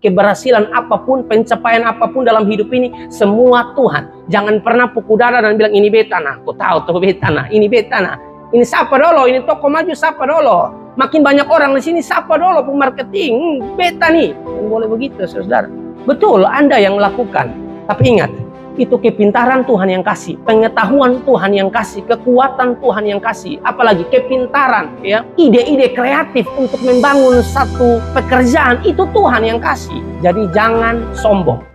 keberhasilan apapun, pencapaian apapun dalam hidup ini, semua Tuhan. Jangan pernah pukul dada dan bilang ini beta nah, aku tahu tuh beta nah, ini beta nah. Ini siapa dulu, ini toko maju siapa dulu. Makin banyak orang di sini siapa dulu pemarketing, beta nih. Tidak boleh begitu, saudara. Betul, Anda yang lakukan. Tapi ingat, itu kepintaran Tuhan yang kasih, pengetahuan Tuhan yang kasih, kekuatan Tuhan yang kasih, apalagi kepintaran, ya, ide-ide kreatif untuk membangun satu pekerjaan itu Tuhan yang kasih. Jadi jangan sombong.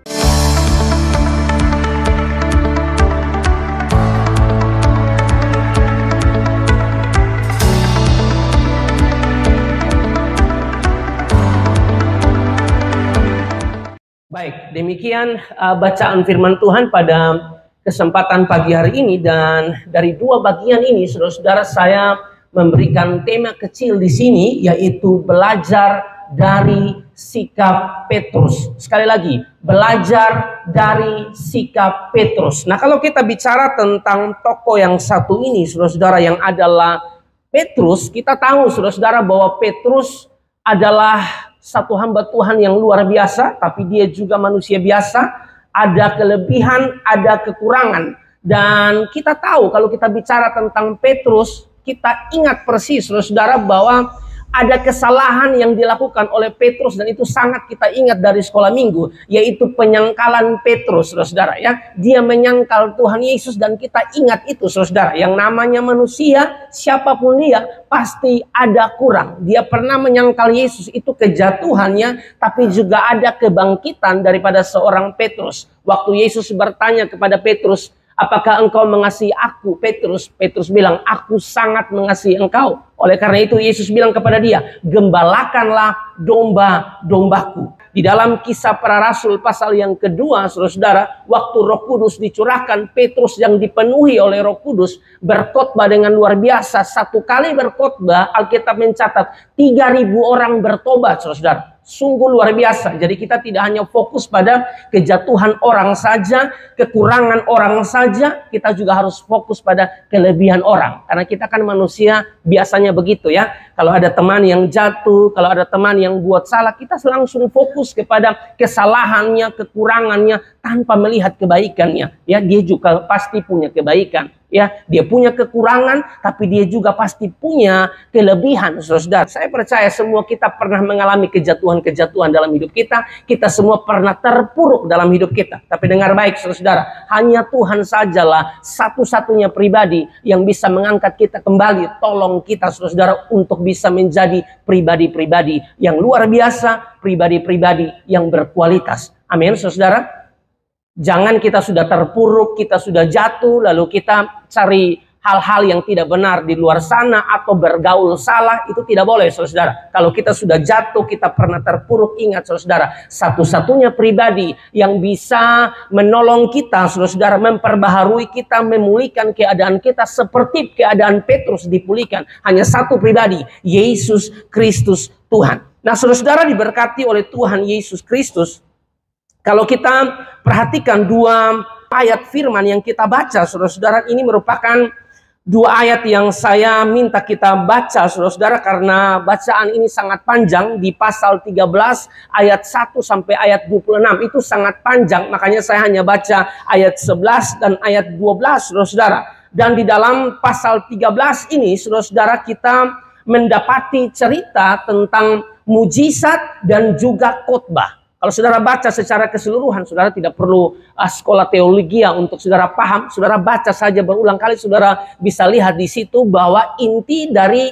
Baik, demikian bacaan firman Tuhan pada kesempatan pagi hari ini, dan dari dua bagian ini, saudara-saudara, saya memberikan tema kecil di sini, yaitu belajar dari sikap Petrus. Sekali lagi, belajar dari sikap Petrus. Nah, kalau kita bicara tentang tokoh yang satu ini, saudara-saudara, yang adalah Petrus, kita tahu, saudara-saudara, bahwa Petrus adalah satu hamba Tuhan yang luar biasa, tapi dia juga manusia biasa, ada kelebihan, ada kekurangan. Dan kita tahu kalau kita bicara tentang Petrus, kita ingat persis, saudara, bahwa ada kesalahan yang dilakukan oleh Petrus, dan itu sangat kita ingat dari sekolah minggu, yaitu penyangkalan Petrus, saudara, ya. Dia menyangkal Tuhan Yesus, dan kita ingat itu, saudara. Yang namanya manusia, siapapun dia, pasti ada kurang. Dia pernah menyangkal Yesus, itu kejatuhannya, tapi juga ada kebangkitan daripada seorang Petrus. Waktu Yesus bertanya kepada Petrus, apakah engkau mengasihi aku, Petrus? Petrus bilang, aku sangat mengasihi engkau. Oleh karena itu Yesus bilang kepada dia, gembalakanlah domba-dombaku. Di dalam Kisah Para Rasul pasal yang kedua, saudara-saudara, waktu Roh Kudus dicurahkan, Petrus yang dipenuhi oleh Roh Kudus berkhotbah dengan luar biasa. Satu kali berkhotbah, Alkitab mencatat 3.000 orang bertobat, saudara-saudara. Sungguh luar biasa. Jadi kita tidak hanya fokus pada kejatuhan orang saja, kekurangan orang saja, kita juga harus fokus pada kelebihan orang. Karena kita kan manusia biasanya begitu, ya. Kalau ada teman yang jatuh, kalau ada teman yang buat salah, kita langsung fokus kepada kesalahannya, kekurangannya, tanpa melihat kebaikannya. Ya, dia juga pasti punya kebaikan. Ya, dia punya kekurangan, tapi dia juga pasti punya kelebihan, saudara. Saya percaya semua kita pernah mengalami kejatuhan-kejatuhan dalam hidup kita. Kita semua pernah terpuruk dalam hidup kita. Tapi dengar baik, saudara, hanya Tuhan sajalah satu-satunya pribadi yang bisa mengangkat kita kembali. Tolong kita, saudara, untuk bisa menjadi pribadi-pribadi yang luar biasa, pribadi-pribadi yang berkualitas. Amin, saudara. Jangan kita sudah terpuruk, kita sudah jatuh, lalu kita cari hal-hal yang tidak benar di luar sana atau bergaul salah. Itu tidak boleh, saudara. Kalau kita sudah jatuh, kita pernah terpuruk, ingat, saudara, satu-satunya pribadi yang bisa menolong kita, saudara, memperbaharui kita, memulihkan keadaan kita seperti keadaan Petrus dipulihkan, hanya satu pribadi, Yesus Kristus Tuhan. Nah, saudara, diberkati oleh Tuhan Yesus Kristus. Kalau kita perhatikan dua ayat firman yang kita baca, saudara-saudara, ini merupakan dua ayat yang saya minta kita baca, saudara-saudara, karena bacaan ini sangat panjang. Di pasal 13 ayat 1 sampai ayat 26 itu sangat panjang, makanya saya hanya baca ayat 11 dan ayat 12, saudara-saudara. Dan di dalam pasal 13 ini, saudara-saudara, kita mendapati cerita tentang mujizat dan juga khotbah. Kalau saudara baca secara keseluruhan, saudara tidak perlu sekolah teologi untuk saudara paham. Saudara baca saja berulang kali, saudara bisa lihat di situ bahwa inti dari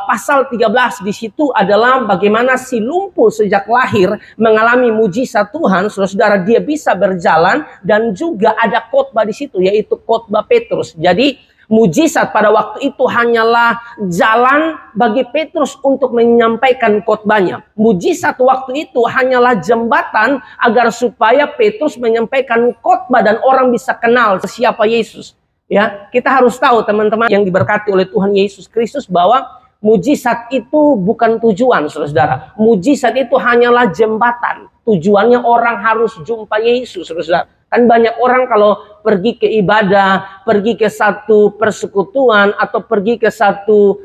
pasal 13 di situ adalah bagaimana si lumpuh sejak lahir mengalami mujizat Tuhan. Saudara, dia bisa berjalan, dan juga ada khotbah di situ, yaitu khotbah Petrus. Jadi mujizat pada waktu itu hanyalah jalan bagi Petrus untuk menyampaikan khotbahnya. Mujizat waktu itu hanyalah jembatan agar supaya Petrus menyampaikan khotbah dan orang bisa kenal siapa Yesus. Ya, kita harus tahu, teman-teman yang diberkati oleh Tuhan Yesus Kristus, bahwa mujizat itu bukan tujuan, saudara. Mujizat itu hanyalah jembatan. Tujuannya orang harus jumpa Yesus, saudara. Kan banyak orang kalau pergi ke ibadah, pergi ke satu persekutuan, atau pergi ke satu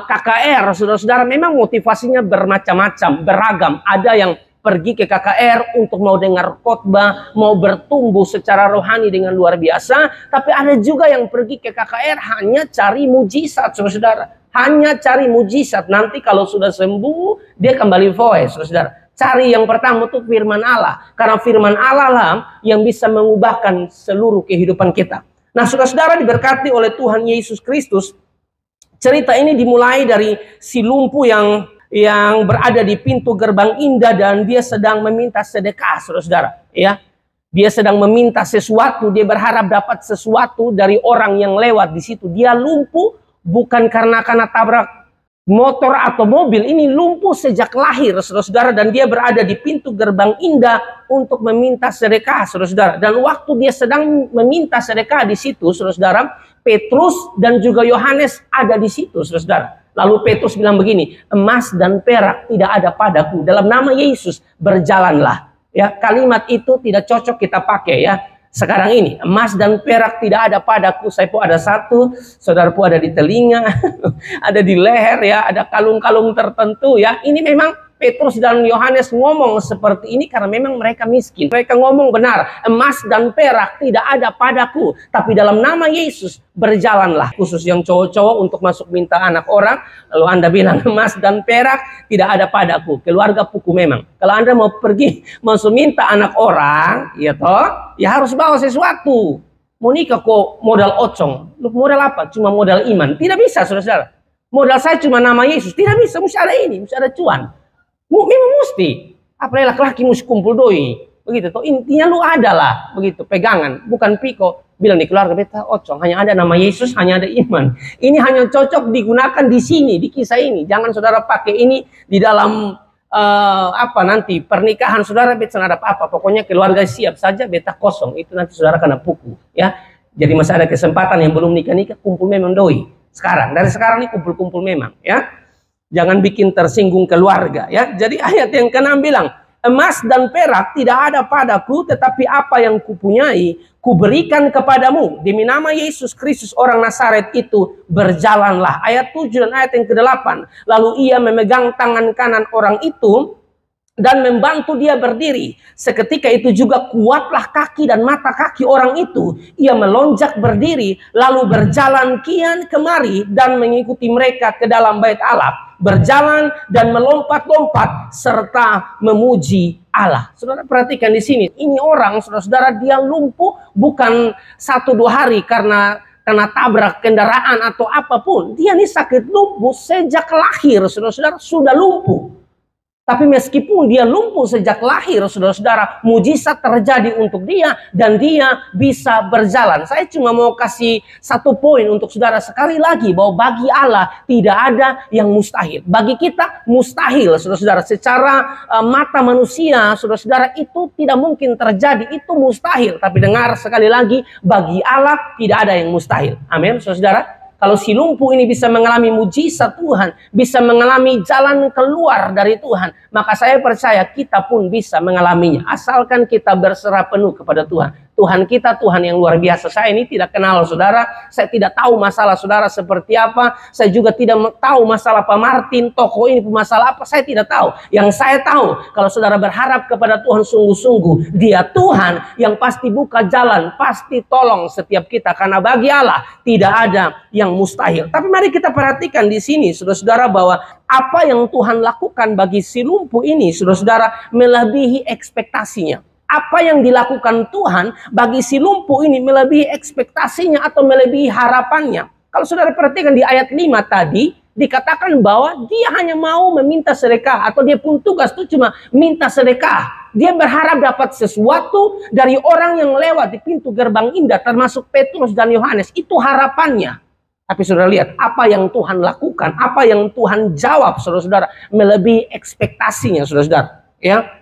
KKR, saudara-saudara, memang motivasinya bermacam-macam, beragam. Ada yang pergi ke KKR untuk mau dengar khotbah, mau bertumbuh secara rohani dengan luar biasa. Tapi ada juga yang pergi ke KKR hanya cari mujizat, saudara-saudara. Hanya cari mujizat. Nanti kalau sudah sembuh, dia kembali voice, saudara-saudara. Cari yang pertama itu firman Allah. Karena firman Allah lah yang bisa mengubahkan seluruh kehidupan kita. Nah, saudara-saudara diberkati oleh Tuhan Yesus Kristus. Cerita ini dimulai dari si lumpuh yang berada di pintu gerbang indah dan dia sedang meminta sedekah, saudara-saudara. Ya, dia sedang meminta sesuatu. Dia berharap dapat sesuatu dari orang yang lewat di situ. Dia lumpuh bukan karena tabrak motor atau mobil, ini lumpuh sejak lahir, saudara-saudara, dan dia berada di pintu gerbang indah untuk meminta sedekah, saudara-saudara. Dan waktu dia sedang meminta sedekah di situ, saudara-saudara, Petrus dan juga Yohanes ada di situ, saudara-saudara. Lalu Petrus bilang begini, emas dan perak tidak ada padaku, dalam nama Yesus berjalanlah. Ya, kalimat itu tidak cocok kita pakai ya. Sekarang ini, emas dan perak tidak ada padaku. Saya pun ada satu, saudara pun ada di telinga, ada di leher ya, ada kalung-kalung tertentu ya. Ini memang Petrus dan Yohanes ngomong seperti ini karena memang mereka miskin. Mereka ngomong benar, emas dan perak tidak ada padaku, tapi dalam nama Yesus berjalanlah. Khusus yang cowok-cowok untuk masuk minta anak orang, lalu Anda bilang emas dan perak tidak ada padaku. Keluarga puku memang. Kalau Anda mau pergi masuk minta anak orang, ya toh, ya harus bawa sesuatu. Mau nikah kok modal ocong. Lu modal apa? Cuma modal iman. Tidak bisa, saudara-saudara. Modal saya cuma nama Yesus. Tidak bisa, mesti ada ini, mesti ada cuan. Memang mesti. Apalagi laki-laki mesti kumpul doi. Begitu. Toh intinya lu adalah begitu, pegangan, bukan piko. Bilang di keluarga beta ocong, hanya ada nama Yesus, hanya ada iman. Ini hanya cocok digunakan di sini, di kisah ini. Jangan saudara pakai ini di dalam nanti pernikahan saudara beta ada apa-apa. Pokoknya keluarga siap saja, beta kosong. Itu nanti saudara kena puku, ya. Jadi masih ada kesempatan yang belum nikah-nikah kumpul memang doi. Sekarang, dari sekarang ini kumpul-kumpul memang, ya. Jangan bikin tersinggung keluarga, ya. Jadi ayat yang ke-6 bilang, emas dan perak tidak ada padaku, tetapi apa yang kupunyai, kuberikan kepadamu. Demi nama Yesus Kristus orang Nazaret itu, berjalanlah. Ayat 7 dan ayat yang ke-8. Lalu ia memegang tangan kanan orang itu, dan membantu dia berdiri. Seketika itu juga kuatlah kaki dan mata kaki orang itu. Ia melonjak berdiri, lalu berjalan kian kemari, dan mengikuti mereka ke dalam bait Allah. Berjalan dan melompat-lompat serta memuji Allah. Saudara perhatikan di sini, ini orang, saudara-saudara, dia lumpuh bukan 1-2 hari karena tabrak kendaraan atau apapun. Dia ini sakit lumpuh sejak lahir, saudara-saudara, sudah lumpuh. Tapi meskipun dia lumpuh sejak lahir, saudara-saudara, mujizat terjadi untuk dia dan dia bisa berjalan. Saya cuma mau kasih satu poin untuk saudara sekali lagi, bahwa bagi Allah tidak ada yang mustahil. Bagi kita mustahil, saudara-saudara. Secara mata manusia, saudara-saudara, itu tidak mungkin terjadi, itu mustahil. Tapi dengar sekali lagi, bagi Allah tidak ada yang mustahil. Amin, saudara-saudara. Kalau si lumpuh ini bisa mengalami mujizat Tuhan, bisa mengalami jalan keluar dari Tuhan, maka saya percaya kita pun bisa mengalaminya. Asalkan kita berserah penuh kepada Tuhan. Tuhan kita Tuhan yang luar biasa. Saya ini tidak kenal saudara, saya tidak tahu masalah saudara seperti apa, saya juga tidak tahu masalah Pak Martin, toko ini masalah apa, saya tidak tahu. Yang saya tahu, kalau saudara berharap kepada Tuhan sungguh-sungguh, Dia Tuhan yang pasti buka jalan, pasti tolong setiap kita, karena bagi Allah tidak ada yang mustahil. Tapi mari kita perhatikan di sini, saudara-saudara, bahwa apa yang Tuhan lakukan bagi si lumpuh ini, saudara-saudara, melebihi ekspektasinya. Apa yang dilakukan Tuhan bagi si lumpuh ini melebihi ekspektasinya atau melebihi harapannya. Kalau saudara perhatikan di ayat 5 tadi, dikatakan bahwa dia hanya mau meminta sedekah, atau dia pun tugas itu cuma minta sedekah. Dia berharap dapat sesuatu dari orang yang lewat di pintu gerbang indah, termasuk Petrus dan Yohanes. Itu harapannya. Tapi saudara lihat apa yang Tuhan lakukan, apa yang Tuhan jawab, saudara-saudara, melebihi ekspektasinya, saudara-saudara. Ya.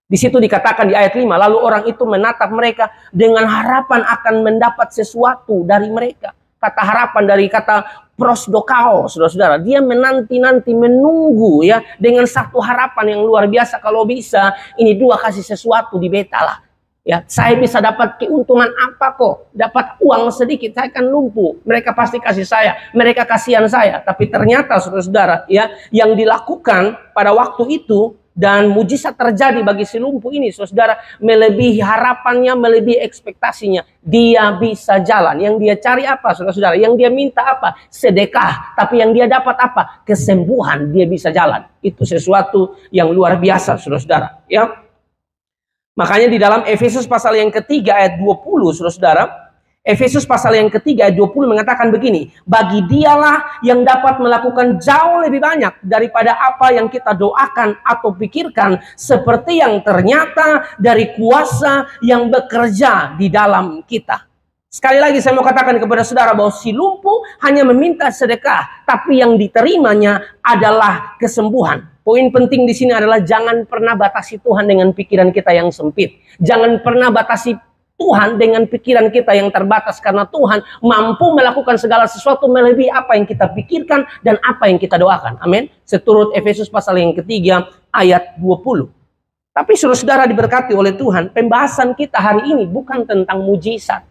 Di situ dikatakan di ayat 5, lalu orang itu menatap mereka dengan harapan akan mendapat sesuatu dari mereka. Kata harapan dari kata prosdokao, saudara-saudara. Dia menanti-nanti, menunggu ya, dengan satu harapan yang luar biasa. Kalau bisa, ini dua kasih sesuatu di beta lah. Ya, saya bisa dapat keuntungan apa kok? Dapat uang sedikit, saya kan lumpuh. Mereka pasti kasih saya, mereka kasihan saya. Tapi ternyata saudara-saudara, ya, yang dilakukan pada waktu itu, dan mujizat terjadi bagi si lumpuh ini, saudara, melebihi harapannya, melebihi ekspektasinya. Dia bisa jalan. Yang dia cari apa, saudara-saudara? Yang dia minta apa? Sedekah. Tapi yang dia dapat apa? Kesembuhan. Dia bisa jalan. Itu sesuatu yang luar biasa, saudara-saudara. Ya. Makanya di dalam Efesus pasal yang ketiga ayat 20, saudara-saudara, Efesus pasal yang ketiga ayat 20 mengatakan begini, bagi dialah yang dapat melakukan jauh lebih banyak daripada apa yang kita doakan atau pikirkan, seperti yang ternyata dari kuasa yang bekerja di dalam kita. Sekali lagi saya mau katakan kepada saudara bahwa si lumpuh hanya meminta sedekah, tapi yang diterimanya adalah kesembuhan. Poin penting di sini adalah jangan pernah batasi Tuhan dengan pikiran kita yang sempit. Jangan pernah batasi Tuhan dengan pikiran kita yang terbatas, karena Tuhan mampu melakukan segala sesuatu melebihi apa yang kita pikirkan dan apa yang kita doakan. Amin. Seturut Efesus pasal yang ketiga ayat 20. Tapi saudara diberkati oleh Tuhan, pembahasan kita hari ini bukan tentang mujizat.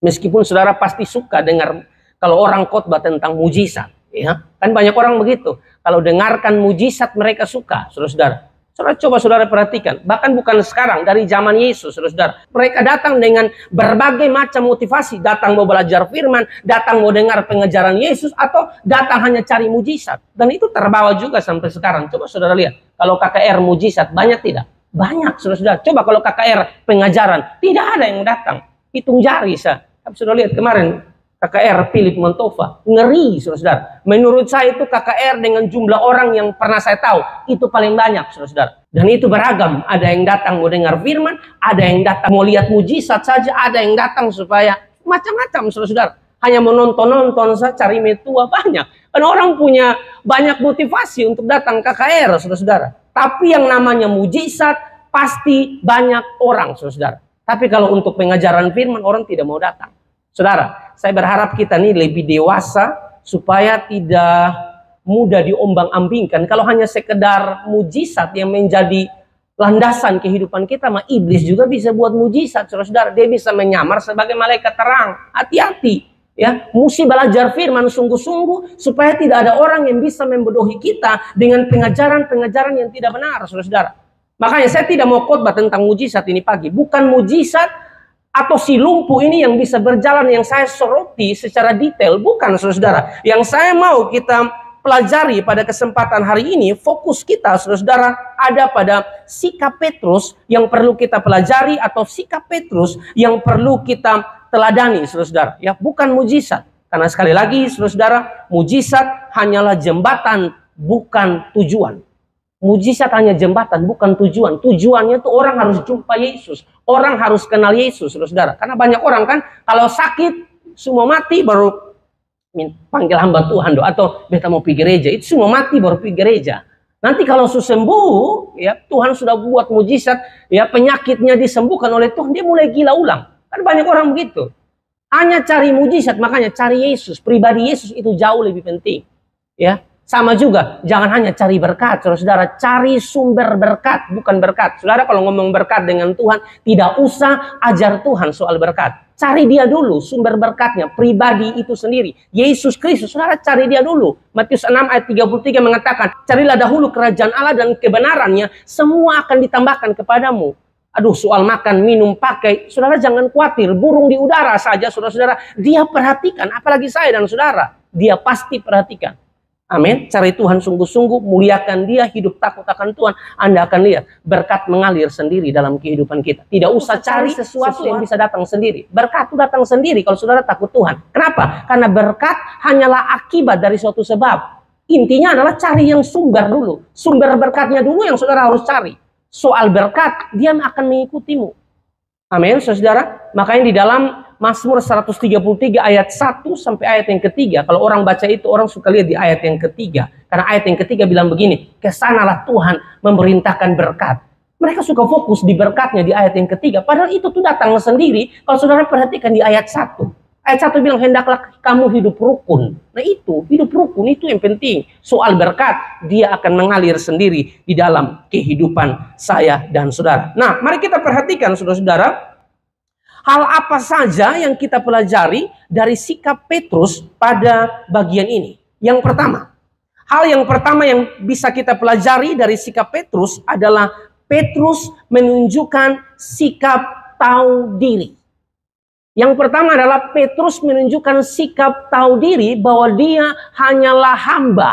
Meskipun saudara pasti suka dengar kalau orang khotbah tentang mujizat, ya. Kan banyak orang begitu. Kalau dengarkan mujizat mereka suka, saudara-saudara. Coba saudara perhatikan, bahkan bukan sekarang, dari zaman Yesus, saudara. Mereka datang dengan berbagai macam motivasi, datang mau belajar firman, datang mau dengar pengajaran Yesus, atau datang hanya cari mujizat. Dan itu terbawa juga sampai sekarang. Coba saudara lihat, kalau KKR mujizat, banyak tidak? Banyak, saudara. Coba kalau KKR pengajaran, tidak ada yang datang. Hitung jari, tapi saudara lihat kemarin, KKR Philip Montova, ngeri, saudara. Menurut saya itu KKR dengan jumlah orang yang pernah saya tahu, itu paling banyak, saudara. Dan itu beragam. Ada yang datang mau dengar firman, ada yang datang mau lihat mujizat saja, ada yang datang supaya macam-macam, saudara. Hanya menonton-nonton saja, cari metua, banyak. Kan orang punya banyak motivasi untuk datang KKR, saudara. Tapi yang namanya mujizat, pasti banyak orang, saudara. Tapi kalau untuk pengajaran firman, orang tidak mau datang. Saudara, saya berharap kita ini lebih dewasa supaya tidak mudah diombang-ambingkan. Kalau hanya sekedar mujizat yang menjadi landasan kehidupan kita, mah iblis juga bisa buat mujizat, saudara. Dia bisa menyamar sebagai malaikat terang. Hati-hati, ya. Mesti belajar firman sungguh-sungguh supaya tidak ada orang yang bisa membodohi kita dengan pengajaran-pengajaran yang tidak benar, saudara. Makanya saya tidak mau khotbah tentang mujizat ini pagi. Bukan mujizat atau si lumpuh ini yang bisa berjalan yang saya soroti secara detail. Bukan, saudara. Yang saya mau kita pelajari pada kesempatan hari ini, fokus kita, saudara, ada pada sikap Petrus yang perlu kita pelajari, atau sikap Petrus yang perlu kita teladani, saudara. Ya, bukan mujizat. Karena sekali lagi, saudara, mujizat hanyalah jembatan, bukan tujuan. Mujizat hanya jembatan, bukan tujuan. Tujuannya itu orang harus jumpa Yesus. Orang harus kenal Yesus, saudara. Karena banyak orang kan, kalau sakit, semua mati baru panggil hamba Tuhan, atau beta mau pergi gereja. Itu semua mati baru pergi gereja. Nanti kalau sembuh, ya Tuhan sudah buat mujizat, ya penyakitnya disembuhkan oleh Tuhan, dia mulai gila ulang. Kan banyak orang begitu. Hanya cari mujizat, makanya cari Yesus. Pribadi Yesus itu jauh lebih penting. Ya. Sama juga, jangan hanya cari berkat, saudara. Cari sumber berkat, bukan berkat. Saudara, kalau ngomong berkat dengan Tuhan, tidak usah ajar Tuhan soal berkat. Cari dia dulu, sumber berkatnya, pribadi itu sendiri. Yesus Kristus, saudara, cari dia dulu. Matius 6 ayat 33 mengatakan, carilah dahulu kerajaan Allah dan kebenarannya, semua akan ditambahkan kepadamu. Aduh, soal makan, minum, pakai, saudara jangan khawatir. Burung di udara saja, saudara-saudara, dia perhatikan. Apalagi saya dan saudara, dia pasti perhatikan. Amin. Cari Tuhan sungguh-sungguh, muliakan dia, hidup takut akan Tuhan. Anda akan lihat berkat mengalir sendiri dalam kehidupan kita. Tidak usah cari sesuatu yang bisa datang sendiri. Berkat itu datang sendiri kalau saudara takut Tuhan. Kenapa? Karena berkat hanyalah akibat dari suatu sebab. Intinya adalah cari yang sumber dulu. Sumber berkatnya dulu yang saudara harus cari. Soal berkat, dia akan mengikutimu. Amin, saudara. Makanya di dalam Mazmur 133 ayat 1 sampai ayat yang ketiga. Kalau orang baca itu, orang suka lihat di ayat yang ketiga. Karena ayat yang ketiga bilang begini, kesanalah Tuhan memerintahkan berkat. Mereka suka fokus di berkatnya di ayat yang ketiga. Padahal itu tuh datang sendiri. Kalau saudara perhatikan di ayat 1. Ayat 1 bilang, hendaklah kamu hidup rukun. Nah itu, hidup rukun itu yang penting. Soal berkat, dia akan mengalir sendiri di dalam kehidupan saya dan saudara. Nah, mari kita perhatikan saudara-saudara. Hal apa saja yang kita pelajari dari sikap Petrus pada bagian ini? Yang pertama, Hal yang pertama yang bisa kita pelajari dari sikap Petrus adalah Petrus menunjukkan sikap tahu diri. Yang pertama adalah Petrus menunjukkan sikap tahu diri bahwa dia hanyalah hamba.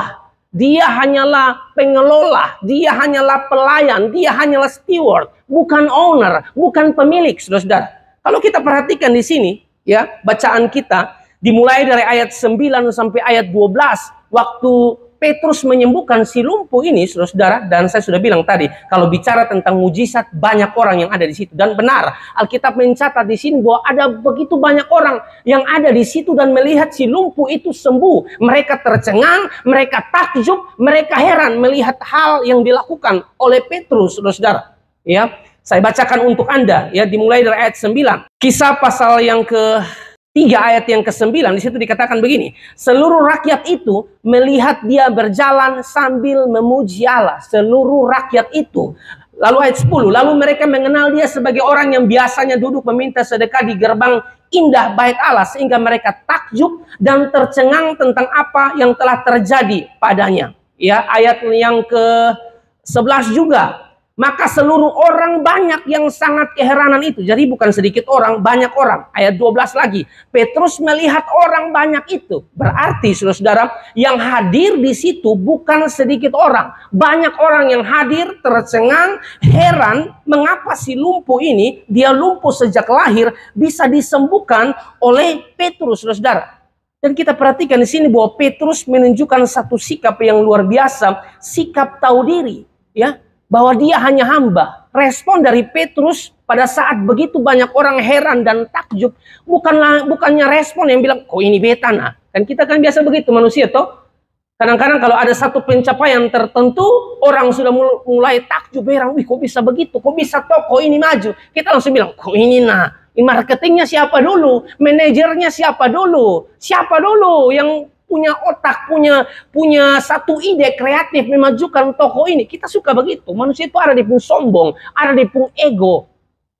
Dia hanyalah pengelola, dia hanyalah pelayan, dia hanyalah steward, bukan owner, bukan pemilik, saudara-saudara. Kalau kita perhatikan di sini, ya, bacaan kita dimulai dari ayat 9 sampai ayat 12, waktu Petrus menyembuhkan si lumpuh ini, saudara-saudara, dan saya sudah bilang tadi, kalau bicara tentang mujizat, banyak orang yang ada di situ. Dan benar, Alkitab mencatat di sini bahwa ada begitu banyak orang yang ada di situ dan melihat si lumpuh itu sembuh. Mereka tercengang, mereka takjub, mereka heran melihat hal yang dilakukan oleh Petrus, saudara-saudara. Ya, saya bacakan untuk Anda, ya, dimulai dari ayat 9. Kisah pasal yang ke-3 ayat yang ke-9, di situ dikatakan begini. Seluruh rakyat itu melihat dia berjalan sambil memuji Allah. Seluruh rakyat itu. Lalu ayat 10, lalu mereka mengenal dia sebagai orang yang biasanya duduk meminta sedekah di gerbang indah bait Allah, sehingga mereka takjub dan tercengang tentang apa yang telah terjadi padanya. Ya, ayat yang ke-11 juga. Maka seluruh orang banyak yang sangat keheranan itu. Jadi bukan sedikit orang, banyak orang. Ayat 12 lagi. Petrus melihat orang banyak itu. Berarti saudara-saudara, yang hadir di situ bukan sedikit orang. Banyak orang yang hadir, tercengang, heran. Mengapa si lumpuh ini, dia lumpuh sejak lahir, bisa disembuhkan oleh Petrus, saudara-saudara. Dan kita perhatikan di sini bahwa Petrus menunjukkan satu sikap yang luar biasa. Sikap tahu diri. Ya, bahwa dia hanya hamba. Respon dari Petrus pada saat begitu banyak orang heran dan takjub, bukannya respon yang bilang, kok ini beta nah. Kan kita kan biasa begitu manusia toh. Kadang-kadang kalau ada satu pencapaian tertentu, orang sudah mulai takjub, heran, wih kok bisa begitu, kok bisa toko ini maju. Kita langsung bilang, kok ini nah. Ini marketingnya siapa dulu, manajernya siapa dulu yang punya otak, punya satu ide kreatif memajukan toko ini. Kita suka begitu. Manusia itu ada di pun sombong, ada di pun ego.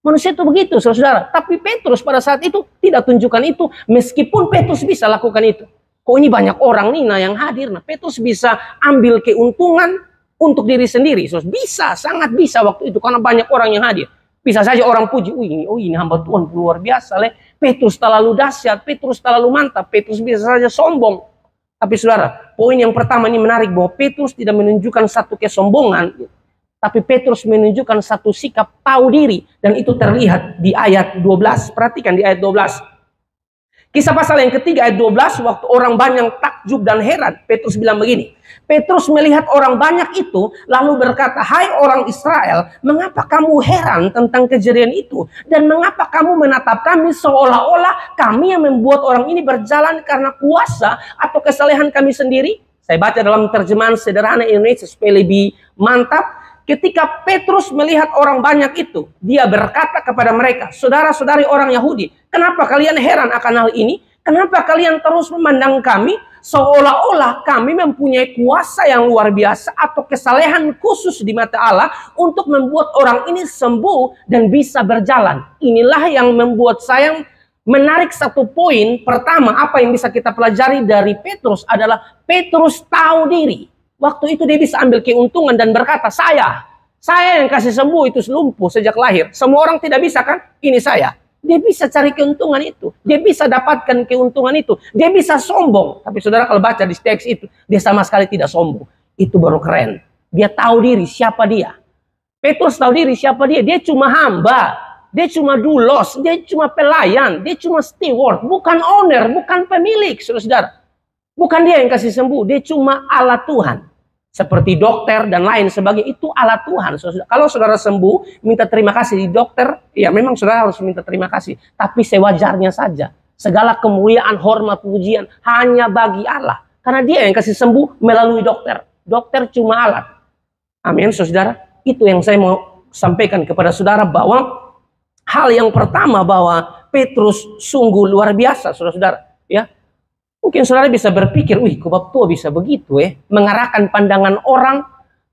Manusia itu begitu, saudara. Tapi Petrus pada saat itu tidak tunjukkan itu, meskipun Petrus bisa lakukan itu. Kok ini banyak orang nih nah yang hadir. Nah, Petrus bisa ambil keuntungan untuk diri sendiri. Bisa, sangat bisa waktu itu karena banyak orang yang hadir. Bisa saja orang puji, ini hamba Tuhan luar biasa, Petrus terlalu dahsyat, Petrus terlalu mantap, Petrus bisa saja sombong. Tapi saudara, poin yang pertama ini menarik bahwa Petrus tidak menunjukkan satu kesombongan, tapi Petrus menunjukkan satu sikap tahu diri, dan itu terlihat di ayat 12. Perhatikan di ayat 12. Kisah pasal yang ketiga ayat 12, waktu orang banyak takjub dan heran, Petrus bilang begini. Petrus melihat orang banyak itu, lalu berkata, hai orang Israel, mengapa kamu heran tentang kejadian itu? Dan mengapa kamu menatap kami seolah-olah kami yang membuat orang ini berjalan karena kuasa atau kesalehan kami sendiri? Saya baca dalam terjemahan sederhana Indonesia supaya lebih mantap. Ketika Petrus melihat orang banyak itu, dia berkata kepada mereka, saudara-saudari orang Yahudi, kenapa kalian heran akan hal ini? Kenapa kalian terus memandang kami seolah-olah kami mempunyai kuasa yang luar biasa atau kesalehan khusus di mata Allah untuk membuat orang ini sembuh dan bisa berjalan? Inilah yang membuat saya menarik satu poin. Pertama, apa yang bisa kita pelajari dari Petrus adalah Petrus tahu diri. Waktu itu dia bisa ambil keuntungan dan berkata, saya yang kasih sembuh itu lumpuh sejak lahir. Semua orang tidak bisa kan? Ini saya. Dia bisa cari keuntungan itu. Dia bisa dapatkan keuntungan itu. Dia bisa sombong. Tapi saudara kalau baca di teks itu, dia sama sekali tidak sombong. Itu baru keren. Dia tahu diri siapa dia. Petrus tahu diri siapa dia. Dia cuma hamba. Dia cuma doulos. Dia cuma pelayan. Dia cuma steward. Bukan owner. Bukan pemilik, saudara-saudara. Bukan dia yang kasih sembuh. Dia cuma alat Tuhan. Seperti dokter dan lain sebagainya, itu alat Tuhan. Kalau saudara sembuh, minta terima kasih di dokter, ya memang saudara harus minta terima kasih. Tapi sewajarnya saja. Segala kemuliaan, hormat, pujian hanya bagi Allah. Karena dia yang kasih sembuh melalui dokter. Dokter cuma alat. Amin, saudara. Itu yang saya mau sampaikan kepada saudara, bahwa hal yang pertama bahwa Petrus sungguh luar biasa, saudara-saudara. Ya. Mungkin saudara bisa berpikir, wih kok bab tua bisa begitu mengarahkan pandangan orang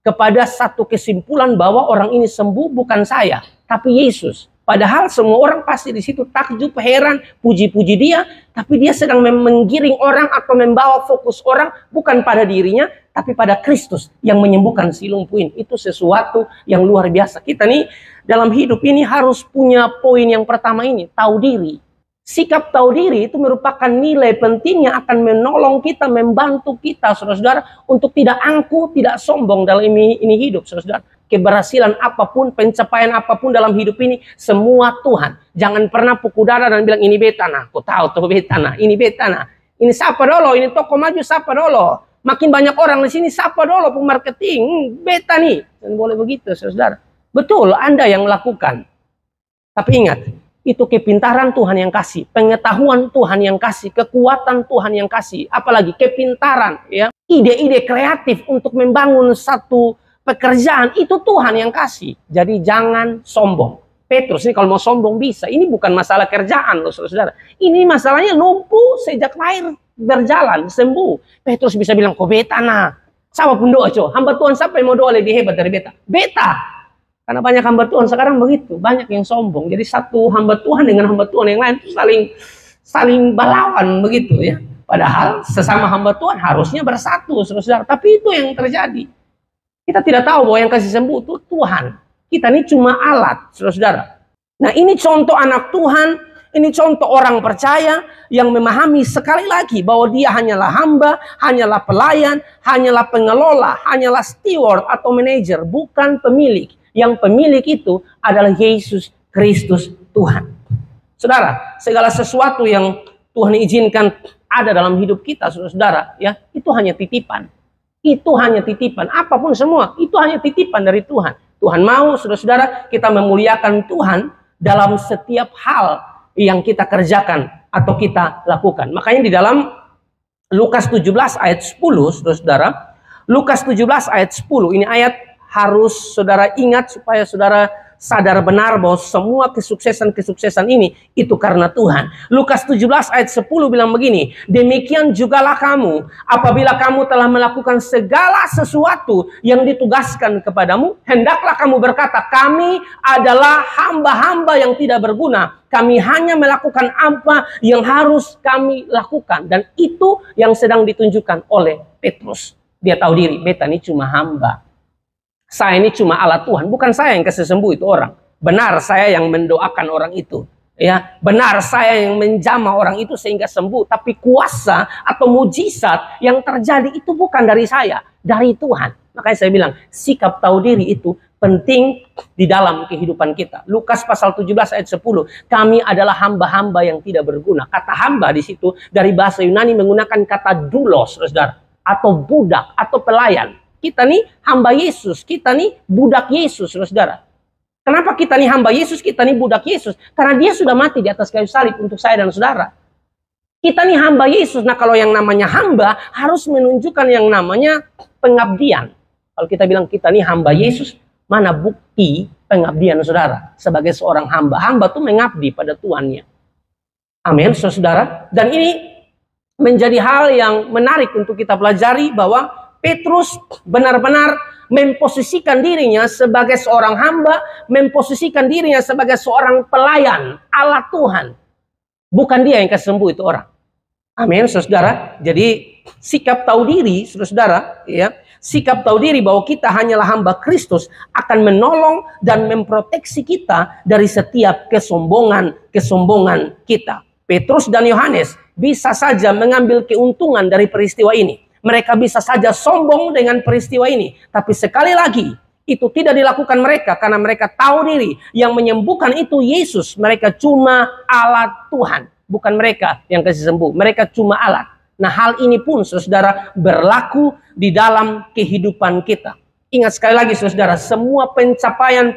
kepada satu kesimpulan bahwa orang ini sembuh bukan saya, tapi Yesus. Padahal semua orang pasti di situ takjub, heran, puji-puji dia, tapi dia sedang menggiring orang atau membawa fokus orang bukan pada dirinya, tapi pada Kristus yang menyembuhkan si lumpuh ini. Itu sesuatu yang luar biasa. Kita nih dalam hidup ini harus punya poin yang pertama ini, tahu diri. Sikap tahu diri itu merupakan nilai penting yang akan menolong kita, membantu kita, saudara-saudara, untuk tidak angkuh, tidak sombong dalam ini hidup, saudara-saudara. Keberhasilan apapun, pencapaian apapun dalam hidup ini, semua Tuhan. Jangan pernah pukul dada dan bilang, ini beta nah, aku tahu tuh beta nah, ini beta nah. Ini siapa dulu, ini toko maju siapa dulu. Makin banyak orang di sini, siapa dulu pemarketing, beta nih. Dan boleh begitu, saudara. Betul, Anda yang melakukan. Tapi ingat, itu kepintaran Tuhan yang kasih, pengetahuan Tuhan yang kasih, kekuatan Tuhan yang kasih, apalagi kepintaran, ya, ide-ide kreatif untuk membangun satu pekerjaan itu Tuhan yang kasih. Jadi jangan sombong. Petrus ini kalau mau sombong bisa. Ini bukan masalah kerjaan loh, saudara. Ini masalahnya lumpuh sejak lahir berjalan sembuh. Petrus bisa bilang, kok beta nah. Siapa pun doa coba. Hamba Tuhan siapa yang mau doa lebih hebat dari beta? Beta. Karena banyak hamba Tuhan sekarang begitu, banyak yang sombong. Jadi satu hamba Tuhan dengan hamba Tuhan yang lain itu saling berlawan begitu ya. Padahal sesama hamba Tuhan harusnya bersatu, saudara. Tapi itu yang terjadi. Kita tidak tahu bahwa yang kasih sembuh itu Tuhan. Kita ini cuma alat, saudara. Nah ini contoh anak Tuhan, ini contoh orang percaya yang memahami sekali lagi bahwa dia hanyalah hamba, hanyalah pelayan, hanyalah pengelola, hanyalah steward atau manajer, bukan pemilik. Yang pemilik itu adalah Yesus Kristus Tuhan. Saudara, segala sesuatu yang Tuhan izinkan ada dalam hidup kita, saudara, ya, itu hanya titipan. Itu hanya titipan. Apapun semua, itu hanya titipan dari Tuhan. Tuhan mau, saudara-saudara, kita memuliakan Tuhan dalam setiap hal yang kita kerjakan atau kita lakukan. Makanya di dalam Lukas 17 ayat 10, saudara-saudara, Lukas 17 ayat 10, ini ayat harus saudara ingat supaya saudara sadar benar bahwa semua kesuksesan ini itu karena Tuhan. Lukas 17 ayat 10 bilang begini, demikian jugalah kamu apabila kamu telah melakukan segala sesuatu yang ditugaskan kepadamu, hendaklah kamu berkata, kami adalah hamba-hamba yang tidak berguna. Kami hanya melakukan apa yang harus kami lakukan. Dan itu yang sedang ditunjukkan oleh Petrus. Dia tahu diri, beta ini cuma hamba. Saya ini cuma alat Tuhan, bukan saya yang kasih sembuh itu orang. Benar saya yang mendoakan orang itu, ya. Benar saya yang menjamah orang itu sehingga sembuh, tapi kuasa atau mujizat yang terjadi itu bukan dari saya, dari Tuhan. Makanya saya bilang, sikap tahu diri itu penting di dalam kehidupan kita. Lukas pasal 17 ayat 10, kami adalah hamba-hamba yang tidak berguna. Kata hamba di situ dari bahasa Yunani menggunakan kata doulos, saudara, atau budak atau pelayan. Kita nih hamba Yesus, kita nih budak Yesus, saudara. Kenapa kita nih hamba Yesus, kita nih budak Yesus? Karena dia sudah mati di atas kayu salib untuk saya dan saudara. Kita nih hamba Yesus. Nah kalau yang namanya hamba harus menunjukkan yang namanya pengabdian. Kalau kita bilang kita nih hamba Yesus, mana bukti pengabdian saudara? Sebagai seorang hamba, hamba tuh mengabdi pada tuannya. Amin, saudara. Dan ini menjadi hal yang menarik untuk kita pelajari bahwa Petrus benar-benar memposisikan dirinya sebagai seorang hamba, memposisikan dirinya sebagai seorang pelayan, alat Tuhan. Bukan dia yang kasih sembuh itu orang. Amin, saudara. Jadi sikap tahu diri, saudara, ya, sikap tahu diri bahwa kita hanyalah hamba Kristus akan menolong dan memproteksi kita dari setiap kesombongan kita. Petrus dan Yohanes bisa saja mengambil keuntungan dari peristiwa ini. Mereka bisa saja sombong dengan peristiwa ini. Tapi sekali lagi, itu tidak dilakukan mereka. Karena mereka tahu diri. Yang menyembuhkan itu Yesus. Mereka cuma alat Tuhan. Bukan mereka yang kasih sembuh. Mereka cuma alat. Nah hal ini pun saudara berlaku di dalam kehidupan kita. Ingat sekali lagi saudara. Semua pencapaian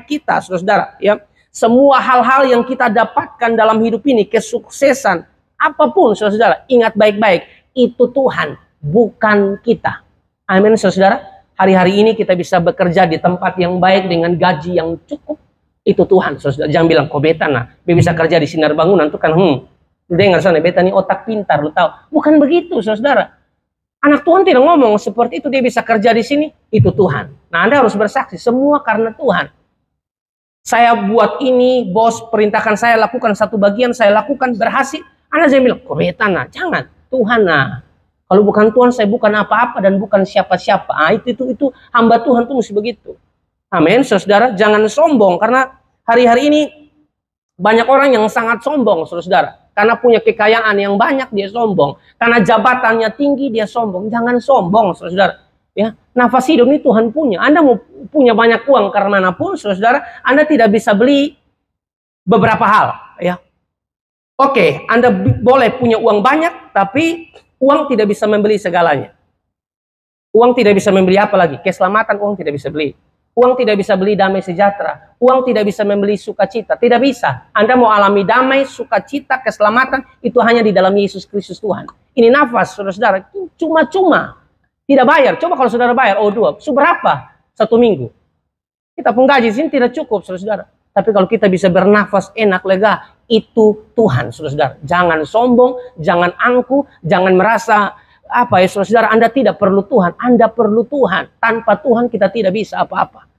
kita saudara. Ya, semua hal-hal yang kita dapatkan dalam hidup ini. Kesuksesan. Apapun saudara. Ingat baik-baik. Itu Tuhan, bukan kita. Amin, saudara. Hari-hari ini kita bisa bekerja di tempat yang baik dengan gaji yang cukup. Itu Tuhan, saudara. Jangan bilang, kok beta nah, bisa kerja di Sinar Bangunan tuh kan, lu dengar sana, beta nih otak pintar, lu tahu. Bukan begitu, saudara. Anak Tuhan tidak ngomong seperti itu, dia bisa kerja di sini, itu Tuhan. Nah, Anda harus bersaksi, semua karena Tuhan. Saya buat ini, bos perintahkan saya lakukan satu bagian, saya lakukan berhasil. Anda jangan bilang, kok beta nah, jangan. Tuhan nah. Kalau bukan Tuhan, saya bukan apa-apa dan bukan siapa-siapa. Itu hamba Tuhan tuh mesti begitu. Amin, saudara. Jangan sombong, karena hari-hari ini banyak orang yang sangat sombong, saudara. Karena punya kekayaan yang banyak, dia sombong. Karena jabatannya tinggi, dia sombong. Jangan sombong, saudara. Ya, nafas hidup ini Tuhan punya. Anda mau punya banyak uang karena manapun, saudara, Anda tidak bisa beli beberapa hal. Ya, oke, Anda boleh punya uang banyak, tapi uang tidak bisa membeli segalanya. Uang tidak bisa membeli apa lagi? Keselamatan uang tidak bisa beli. Uang tidak bisa beli damai sejahtera. Uang tidak bisa membeli sukacita. Tidak bisa. Anda mau alami damai, sukacita, keselamatan, itu hanya di dalam Yesus Kristus Tuhan. Ini nafas, saudara-saudara, cuma-cuma. Tidak bayar. Coba kalau saudara bayar, seberapa? 1 minggu. Kita pun gaji sini tidak cukup, saudara-saudara. Tapi kalau kita bisa bernafas enak, lega, itu Tuhan, saudara-saudara. Jangan sombong, jangan angkuh, jangan merasa saudara-saudara, Anda tidak perlu Tuhan. Anda perlu Tuhan. Tanpa Tuhan kita tidak bisa apa-apa.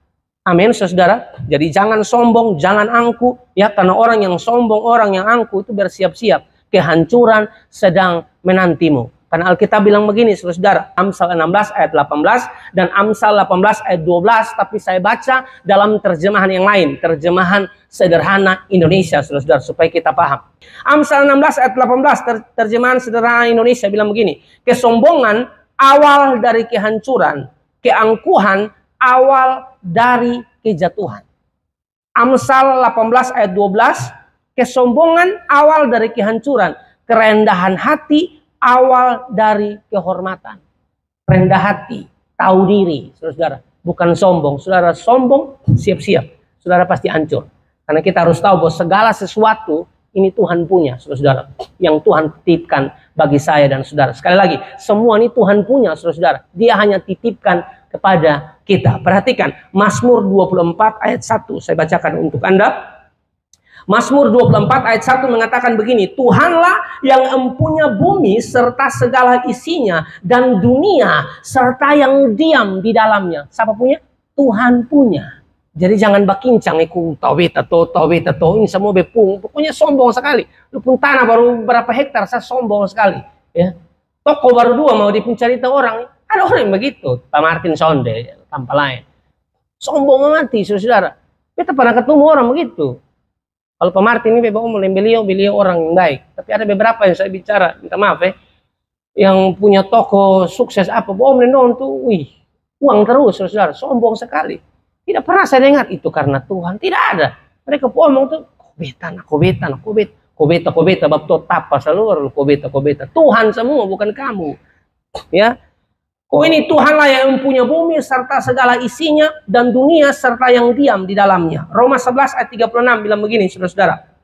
Amin, saudara. Jadi jangan sombong, jangan angkuh, ya, karena orang yang sombong, orang yang angkuh itu bersiap-siap. Kehancuran sedang menantimu. Karena Alkitab bilang begini, saudara, Amsal 16 ayat 18 dan Amsal 18 ayat 12, tapi saya baca dalam terjemahan yang lain, terjemahan sederhana Indonesia, saudara, supaya kita paham. Amsal 16 ayat 18, terjemahan sederhana Indonesia bilang begini, kesombongan awal dari kehancuran, keangkuhan awal dari kejatuhan. Amsal 18 ayat 12, kesombongan awal dari kehancuran, kerendahan hati awal dari kehormatan. Rendah hati, tahu diri, saudara. Bukan sombong. Saudara sombong, siap-siap. Saudara pasti hancur. Karena kita harus tahu bahwa segala sesuatu ini Tuhan punya, saudara. Yang Tuhan titipkan bagi saya dan saudara. Sekali lagi, semua ini Tuhan punya, saudara. Dia hanya titipkan kepada kita. Perhatikan, Mazmur 24 ayat 1. Saya bacakan untuk Anda. Mazmur 24 ayat 1 mengatakan begini, Tuhanlah yang empunya bumi serta segala isinya dan dunia serta yang diam di dalamnya. Siapa punya? Tuhan punya. Jadi jangan bakincang iku taweta to ini semua bepung. Pokoknya sombong sekali. Lu pun tanah baru berapa hektar, saya sombong sekali. Ya. Toko baru 2 mau dipencarita orang. Ada orang yang begitu. Pak Martin Sonde tanpa lain. Sombong mati, saudara. Kita pernah ketemu orang begitu. Kalau Pak Martin ini beliau orang yang baik. Tapi ada beberapa yang saya bicara, minta maaf yang punya toko sukses uang terus, saudara, sombong sekali. Tidak pernah saya dengar itu karena Tuhan, tidak ada. Mereka ngomong tuh, kobeta, bab to tapa seluruh kobeta. Tuhan semua, bukan kamu. Ya. Ini Tuhanlah yang mempunyai bumi serta segala isinya dan dunia serta yang diam di dalamnya. Roma 11 ayat 36 bilang begini, saudara-saudara.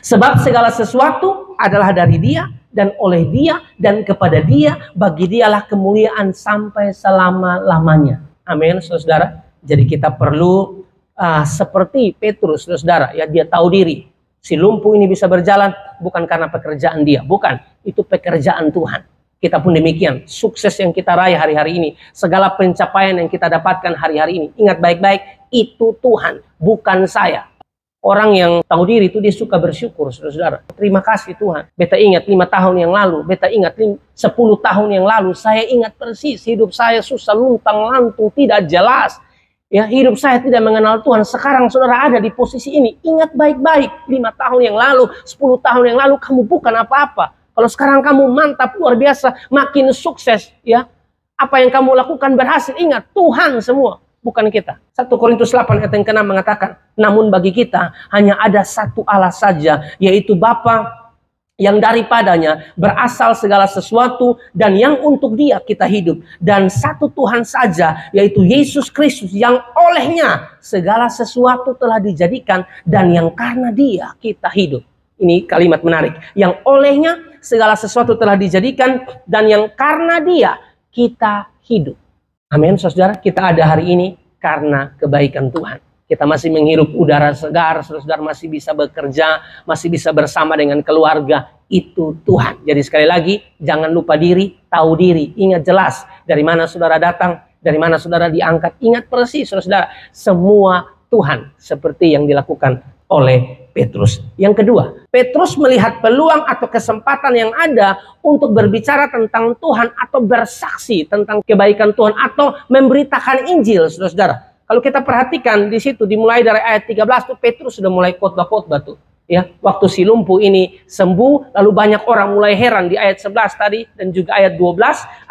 Sebab segala sesuatu adalah dari Dia dan oleh Dia dan kepada Dia, bagi Dialah kemuliaan sampai selama-lamanya. Amin, saudara. Jadi kita perlu seperti Petrus, saudara, ya, dia tahu diri. Si lumpuh ini bisa berjalan bukan karena pekerjaan dia, bukan, itu pekerjaan Tuhan. Kita pun demikian, sukses yang kita raih hari-hari ini, segala pencapaian yang kita dapatkan hari-hari ini, ingat baik-baik, itu Tuhan, bukan saya. Orang yang tahu diri itu dia suka bersyukur, saudara. Terima kasih Tuhan. Beta ingat 5 tahun yang lalu, beta ingat 10 tahun yang lalu, saya ingat persis hidup saya susah, luntang lantung, tidak jelas. Ya, hidup saya tidak mengenal Tuhan. Sekarang saudara ada di posisi ini. Ingat baik-baik, 5 tahun yang lalu, 10 tahun yang lalu kamu bukan apa-apa. Kalau sekarang kamu mantap, luar biasa, makin sukses, ya. Apa yang kamu lakukan berhasil, ingat, Tuhan semua, bukan kita. 1 Korintus 8 ayat yang ke-6 mengatakan, namun bagi kita hanya ada satu Allah saja, yaitu Bapa yang daripadanya berasal segala sesuatu dan yang untuk Dia kita hidup. Dan satu Tuhan saja, yaitu Yesus Kristus, yang olehnya segala sesuatu telah dijadikan dan yang karena Dia kita hidup. Ini kalimat menarik. Yang olehnya segala sesuatu telah dijadikan dan yang karena Dia kita hidup. Amin, saudara. Kita ada hari ini karena kebaikan Tuhan. Kita masih menghirup udara segar, saudara, masih bisa bekerja, masih bisa bersama dengan keluarga. Itu Tuhan. Jadi sekali lagi, jangan lupa diri, tahu diri. Ingat jelas dari mana saudara datang, dari mana saudara diangkat. Ingat persis, saudara, semua Tuhan seperti yang dilakukan oleh Petrus. Yang kedua, Petrus melihat peluang atau kesempatan yang ada untuk berbicara tentang Tuhan atau bersaksi tentang kebaikan Tuhan atau memberitakan Injil, saudara-saudara. Kalau kita perhatikan di situ dimulai dari ayat 13 tuh Petrus sudah mulai khotbah-khotbah tuh. Ya, waktu si lumpuh ini sembuh, lalu banyak orang mulai heran di ayat 11 tadi dan juga ayat 12.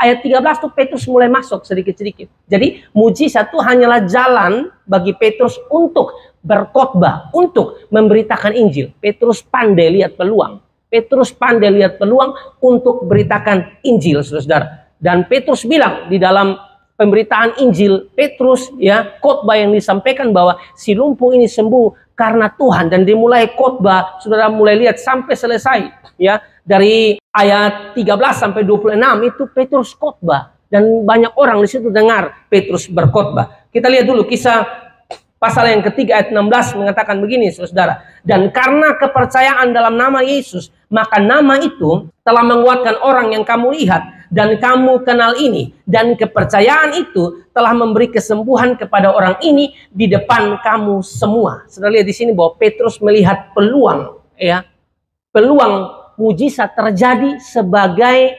Ayat 13 tuh Petrus mulai masuk sedikit-sedikit. Jadi mujizat itu hanyalah jalan bagi Petrus untuk berkhotbah, untuk memberitakan Injil. Petrus pandai lihat peluang. Petrus pandai lihat peluang untuk beritakan Injil, saudara. Dan Petrus bilang di dalam pemberitaan Injil, Petrus ya khotbah yang disampaikan bahwa si lumpuh ini sembuh karena Tuhan, dan dimulai khotbah, saudara mulai lihat sampai selesai ya, dari ayat 13 sampai 26 itu Petrus khotbah dan banyak orang di situ dengar Petrus berkhotbah. Kita lihat dulu kisah pasal yang ketiga ayat 16 mengatakan begini, saudara. Dan karena kepercayaan dalam nama Yesus, maka nama itu telah menguatkan orang yang kamu lihat dan kamu kenal ini. Dan kepercayaan itu telah memberi kesembuhan kepada orang ini di depan kamu semua. Saudara lihat di sini bahwa Petrus melihat peluang, ya, peluang mujizat terjadi sebagai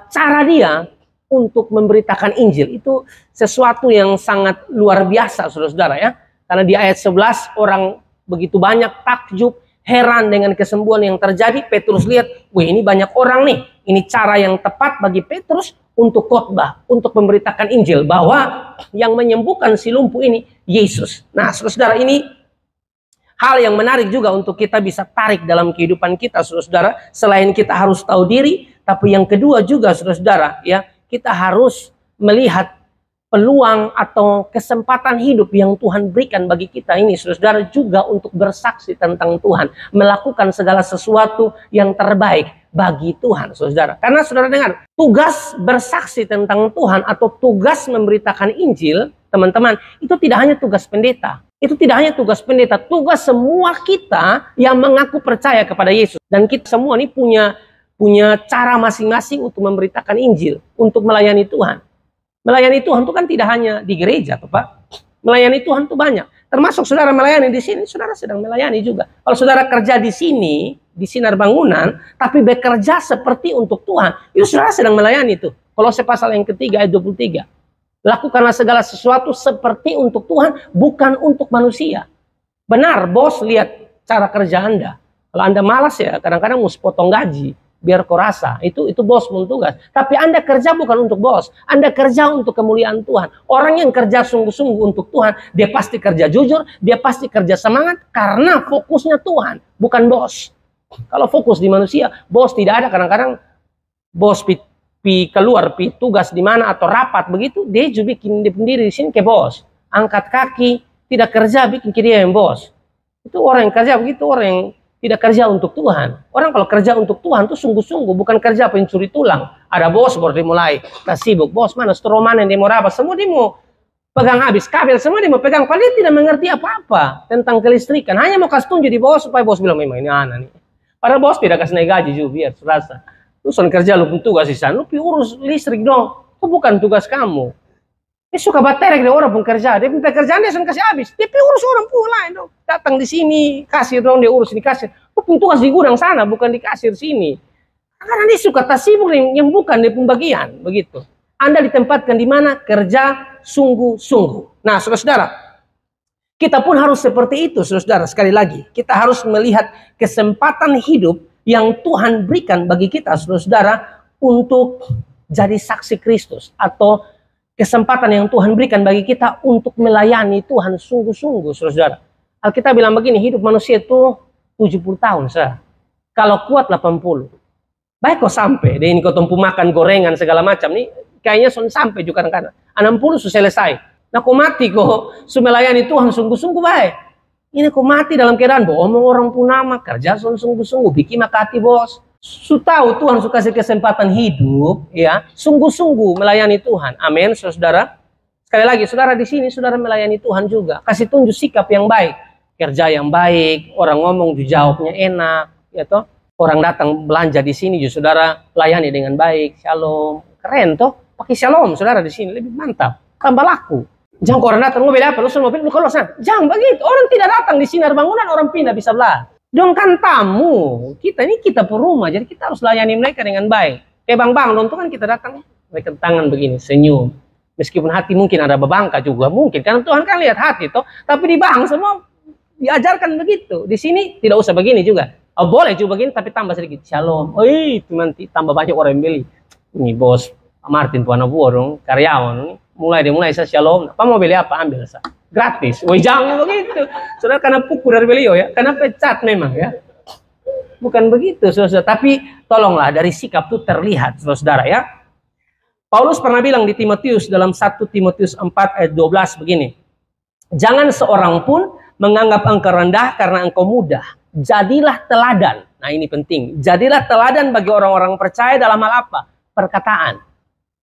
cara dia untuk memberitakan Injil. Itu sesuatu yang sangat luar biasa, saudara-saudara ya. Karena di ayat 11 orang begitu banyak takjub, heran dengan kesembuhan yang terjadi. Petrus lihat, wih ini banyak orang nih. Ini cara yang tepat bagi Petrus untuk khotbah, untuk memberitakan Injil. Bahwa yang menyembuhkan si lumpuh ini Yesus. Nah saudara-saudara, ini hal yang menarik juga untuk kita bisa tarik dalam kehidupan kita, saudara-saudara. Selain kita harus tahu diri, tapi yang kedua juga saudara-saudara ya, kita harus melihat peluang atau kesempatan hidup yang Tuhan berikan bagi kita ini, saudara-saudara, juga untuk bersaksi tentang Tuhan, melakukan segala sesuatu yang terbaik bagi Tuhan, saudara. Karena saudara dengar, tugas bersaksi tentang Tuhan atau tugas memberitakan Injil, teman-teman, itu tidak hanya tugas pendeta. Itu tidak hanya tugas pendeta, tugas semua kita yang mengaku percaya kepada Yesus. Dan kita semua ini punya cara masing-masing untuk memberitakan Injil, untuk melayani Tuhan. Melayani Tuhan itu kan tidak hanya di gereja, Pak. Melayani Tuhan itu banyak. Termasuk saudara melayani di sini, saudara sedang melayani juga. Kalau saudara kerja di sini, di Sinar Bangunan, tapi bekerja seperti untuk Tuhan, itu saudara sedang melayani itu. Kolose pasal yang ketiga ayat 23. Lakukanlah segala sesuatu seperti untuk Tuhan, bukan untuk manusia. Benar, bos lihat cara kerja Anda. Kalau Anda malas ya, kadang-kadang mesti potong gaji. Biar kau rasa, itu bos pun tugas. Tapi Anda kerja bukan untuk bos. Anda kerja untuk kemuliaan Tuhan. Orang yang kerja sungguh-sungguh untuk Tuhan, dia pasti kerja jujur, dia pasti kerja semangat, karena fokusnya Tuhan, bukan bos. Kalau fokus di manusia, bos tidak ada. Kadang-kadang bos keluar, tugas di mana atau rapat begitu, dia juga bikin diri di sini ke bos. Angkat kaki, tidak kerja, bikin dia yang bos. Itu orang yang kerja begitu, orang yang tidak kerja untuk Tuhan. Orang kalau kerja untuk Tuhan itu sungguh-sungguh, bukan kerja pencuri tulang. Ada bos baru dimulai, nah sibuk. Bos mana, store mana, dia mau apa, semua dia mau pegang habis, kabel semua dia mau pegang. Padahal dia tidak mengerti apa-apa tentang kelistrikan. Hanya mau kasih tunjuk di bos supaya bos bilang, memang ini anak nih. Padahal bos tidak kasih naik gaji juga, biar serasa. Lu soal kerja lu pun tugas di sana, lu urus listrik dong. Itu bukan tugas kamu. Dia suka baterai dia orang pun kerja, dia minta kerjaan dia sudah kasih habis. Dia urus orang pun lain dong. Datang di sini, kasir dong, dia urus ini kasir. Lu pun tugas di gudang sana, bukan di kasir sini. Karena dia suka sibuk yang bukan di pembagian, begitu. Anda ditempatkan di mana? Kerja sungguh-sungguh. Nah, saudara-saudara, kita pun harus seperti itu, saudara-saudara. Sekali lagi, kita harus melihat kesempatan hidup yang Tuhan berikan bagi kita, saudara-saudara, untuk jadi saksi Kristus, atau kesempatan yang Tuhan berikan bagi kita untuk melayani Tuhan sungguh-sungguh, saudara. Alkitab bilang begini, hidup manusia itu 70 tahun, saudara. Kalau kuat 80. Baik kok sampai, deh ini kau tumpu makan gorengan segala macam nih, kayaknya sampai juga kadang-kadang. 60 sudah selesai. Nah kau mati kok, melayani Tuhan sungguh-sungguh baik. Ini kau mati dalam keadaan bohong orang pun nama, kerja sungguh-sungguh, bikin makati bos. Tahu Tuhan suka kasih kesempatan hidup, ya, sungguh-sungguh melayani Tuhan. Amin, saudara. Sekali lagi, saudara di sini, saudara melayani Tuhan juga. Kasih tunjuk sikap yang baik, kerja yang baik, orang ngomong dijawabnya enak, ya toh. Orang datang belanja di sini, saudara layani dengan baik, shalom, keren toh. Pakai shalom, saudara di sini lebih mantap, tambah laku. Jangan orang datang mobil apa, lu mobil lu keluar sana. Jangan begitu. Orang tidak datang di sinar bangunan, orang pindah bisa belah. Dong kan tamu. Kita ini kita per rumah, jadi kita harus layani mereka dengan baik. Kayak bang nonton kan kita datang, mereka tangan begini, senyum. Meskipun hati mungkin ada bebangka juga mungkin, karena Tuhan kan lihat hati toh. Tapi di bang semua diajarkan begitu. Di sini tidak usah begini juga. Oh, boleh juga begini, tapi tambah sedikit. Shalom. Oi, nanti tambah banyak orang yang beli. Ini bos Martin Tuan Abu dong, karyawan ini. Mulai saya shalom. Apa mau beli apa? Ambil saya. Gratis. Woi, jangan begitu. Saudara, karena pukul dari beliau ya. Karena pecat memang ya. Bukan begitu, saudara. Tapi tolonglah dari sikap itu terlihat, saudara ya. Paulus pernah bilang di Timotius dalam 1 Timotius 4 ayat 12 begini. Jangan seorang pun menganggap engkau rendah karena engkau muda. Jadilah teladan. Nah, ini penting. Jadilah teladan bagi orang-orang percaya dalam hal apa? Perkataan.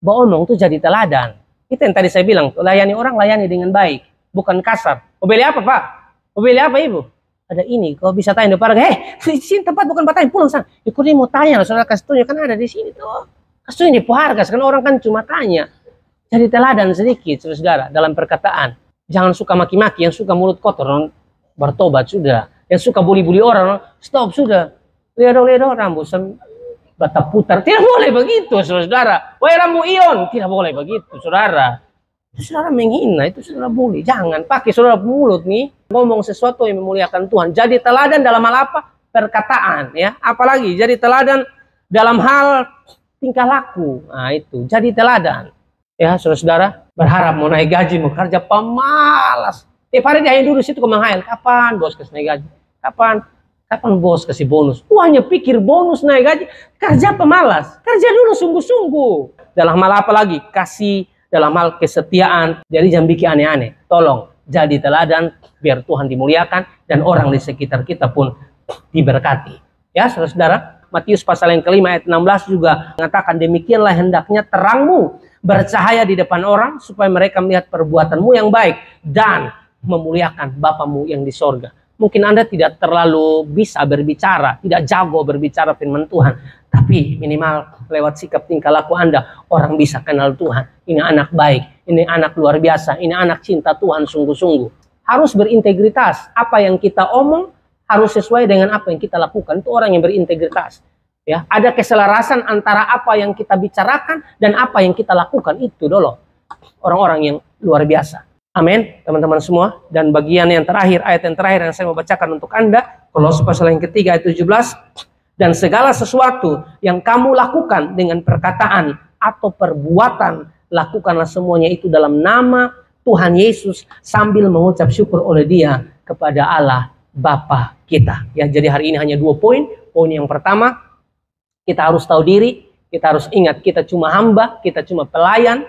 Bohong itu jadi teladan. Itu yang tadi saya bilang, layani orang, layani dengan baik, bukan kasar. Mau beli apa, Pak? Mau beli apa, Ibu? Ada ini, kau bisa tanya depan, di sini tempat bukan bertanya, pulang sana. Ikut dia mau tanya, saudara kasih tunjuk, kan ada di sini tuh. Kasih tunjuk harga, karena orang kan cuma tanya. Jadi teladan sedikit, saudara, dalam perkataan. Jangan suka maki-maki, yang suka mulut kotor, bertobat sudah. Yang suka bully-bully orang, stop sudah. Lihat dong, rambut bata putar. Tidak boleh begitu, saudara. Wahai rambu ion, tidak boleh begitu, saudara. Itu saudara menghina, itu saudara bully. Jangan pakai saudara mulut nih ngomong sesuatu yang memuliakan Tuhan. Jadi teladan dalam hal apa? Perkataan, ya. Apalagi jadi teladan dalam hal tingkah laku. Nah, itu. Jadi teladan. Ya, saudara, berharap mau naik gaji, mau kerja pemalas. Tiap hari dia duduk situ menghayal, kapan bos kasih naik gaji? Kapan bos kasih bonus? Hanya pikir bonus naik gaji, kerja pemalas. Kerja dulu sungguh-sungguh. Dalam hal apa lagi? Kasih, dalam hal kesetiaan. Jadi jangan bikin aneh-aneh. Tolong jadi teladan biar Tuhan dimuliakan dan orang di sekitar kita pun diberkati. Ya, saudara, Matius pasal yang kelima ayat 16 juga mengatakan, demikianlah hendaknya terangmu bercahaya di depan orang supaya mereka melihat perbuatanmu yang baik dan memuliakan Bapamu yang di sorga. Mungkin Anda tidak terlalu bisa berbicara, tidak jago berbicara firman Tuhan. Tapi minimal lewat sikap tingkah laku Anda, orang bisa kenal Tuhan. Ini anak baik, ini anak luar biasa, ini anak cinta Tuhan sungguh-sungguh. Harus berintegritas. Apa yang kita omong harus sesuai dengan apa yang kita lakukan. Itu orang yang berintegritas. Ya, ada keselarasan antara apa yang kita bicarakan dan apa yang kita lakukan. Itu dulu orang-orang yang luar biasa. Amin, teman-teman semua. Dan bagian yang terakhir, ayat yang terakhir yang saya mau bacakan untuk Anda, Kolose pasal yang ketiga ayat 17. Dan segala sesuatu yang kamu lakukan dengan perkataan atau perbuatan, lakukanlah semuanya itu dalam nama Tuhan Yesus sambil mengucap syukur oleh Dia kepada Allah Bapa kita. Ya, jadi hari ini hanya 2 poin. Poin yang pertama, kita harus tahu diri, kita harus ingat kita cuma hamba, kita cuma pelayan,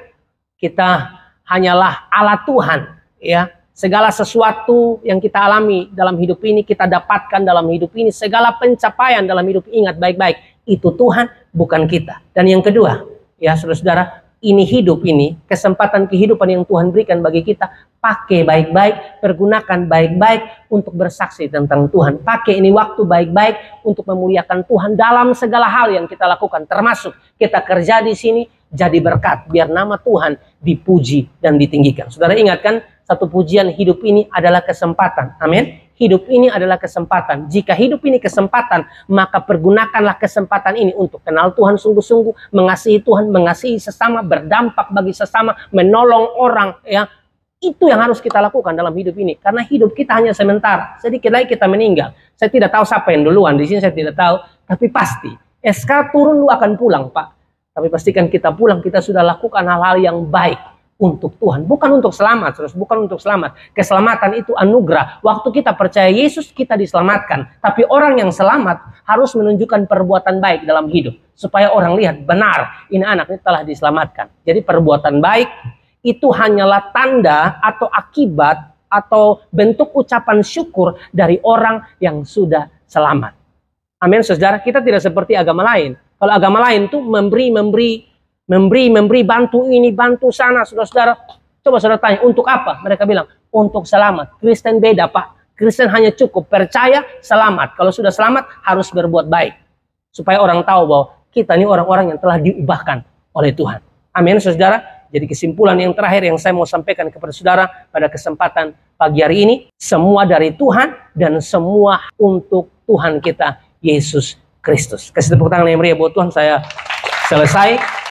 kita hanyalah alat Tuhan, ya. Segala sesuatu yang kita alami dalam hidup ini, kita dapatkan dalam hidup ini, segala pencapaian dalam hidup, ingat baik-baik, itu Tuhan, bukan kita. Dan yang kedua, ya saudara-saudara, ini hidup ini, kesempatan kehidupan yang Tuhan berikan bagi kita, pakai baik-baik, pergunakan baik-baik untuk bersaksi tentang Tuhan. Pakai ini waktu baik-baik untuk memuliakan Tuhan dalam segala hal yang kita lakukan, termasuk kita kerja di sini, jadi berkat, biar nama Tuhan dipuji dan ditinggikan. Saudara ingatkan, satu pujian hidup ini adalah kesempatan. Amin. Hidup ini adalah kesempatan. Jika hidup ini kesempatan, maka pergunakanlah kesempatan ini untuk kenal Tuhan sungguh-sungguh, mengasihi Tuhan, mengasihi sesama, berdampak bagi sesama, menolong orang. Ya, itu yang harus kita lakukan dalam hidup ini. Karena hidup kita hanya sementara. Sedikit lagi kita meninggal. Saya tidak tahu siapa yang duluan. Di sini saya tidak tahu. Tapi pasti. SK turun lu akan pulang, Pak. Tapi pastikan kita pulang, kita sudah lakukan hal-hal yang baik untuk Tuhan. Bukan untuk selamat, terus bukan untuk selamat. Keselamatan itu anugerah. Waktu kita percaya Yesus, kita diselamatkan. Tapi orang yang selamat harus menunjukkan perbuatan baik dalam hidup. Supaya orang lihat, benar, ini anak ini telah diselamatkan. Jadi perbuatan baik itu hanyalah tanda atau akibat atau bentuk ucapan syukur dari orang yang sudah selamat. Amin, saudara. Kita tidak seperti agama lain. Kalau agama lain tuh memberi, bantu ini, bantu sana, saudara-saudara. Coba saudara tanya, untuk apa? Mereka bilang, untuk selamat. Kristen beda, Pak. Kristen hanya cukup percaya, selamat. Kalau sudah selamat, harus berbuat baik. Supaya orang tahu bahwa kita ini orang-orang yang telah diubahkan oleh Tuhan. Amin, saudara. Jadi kesimpulan yang terakhir yang saya mau sampaikan kepada saudara pada kesempatan pagi hari ini, semua dari Tuhan dan semua untuk Tuhan kita, Yesus Kristus. Kasih tepuk tangan yang meriah buat Tuhan. Saya selesai.